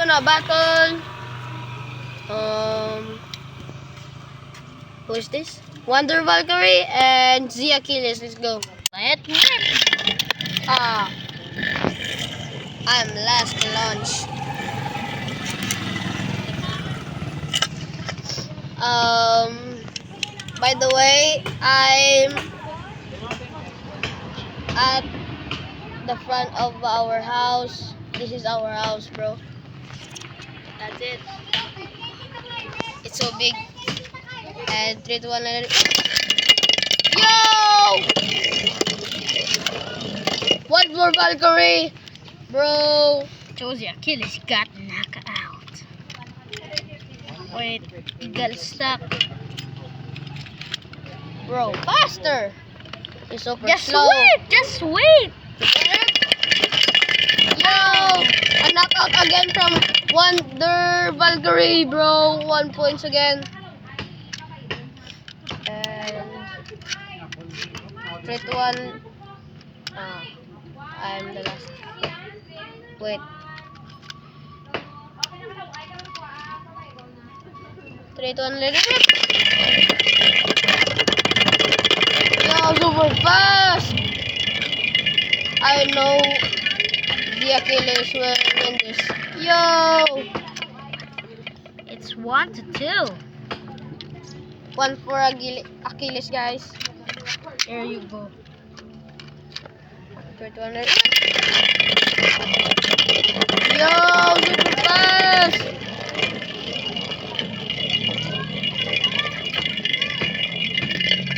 gonna battle. Who is this? Wonder Valkyrie and Z Achilles. Let's go. Let me. I'm last to launch. By the way, I'm at the front of our house. This is our house, bro. That's it. It's so big. And 3, 2, 1, let it. Yo! One more Valkyrie, bro. Josie Achilles got knocked out. Wait, he got stuck. Bro, faster. You're super Just slow. wait, just wait. Yo! A knockout again from Wonder Valkyrie, bro. 1 points again. And 3, 2, 1. I'm the last. Wait. 3, 2, 1, let it rip. Yo, super fast. I know the Achilles will win this. Yo! It's 1-2. 1 for Achilles, guys. There you go. 3, 2, 1, let it rip. Yo, super fast.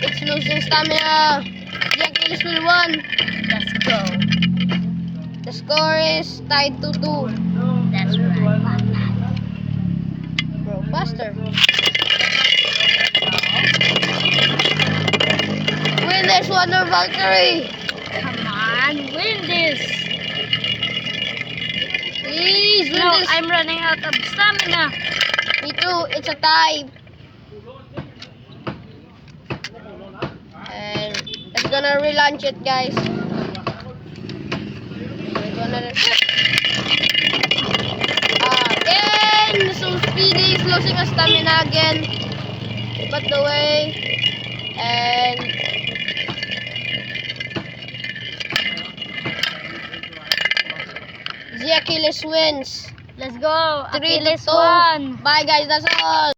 It's losing stamina. The Achilles will win. Let's go. The score is tied to 2. That's right. Bro, faster. Win this Wonder Valkyrie. Come on, win this. Please win No, this. I'm running out of stamina. Me too. It's a tie. And it's gonna relaunch it, guys. We're gonna again. So Speedy is losing a stamina again. But the way and the Achilles wins. Let's go. 3 to Achilles 2. won. Bye, guys. That's all.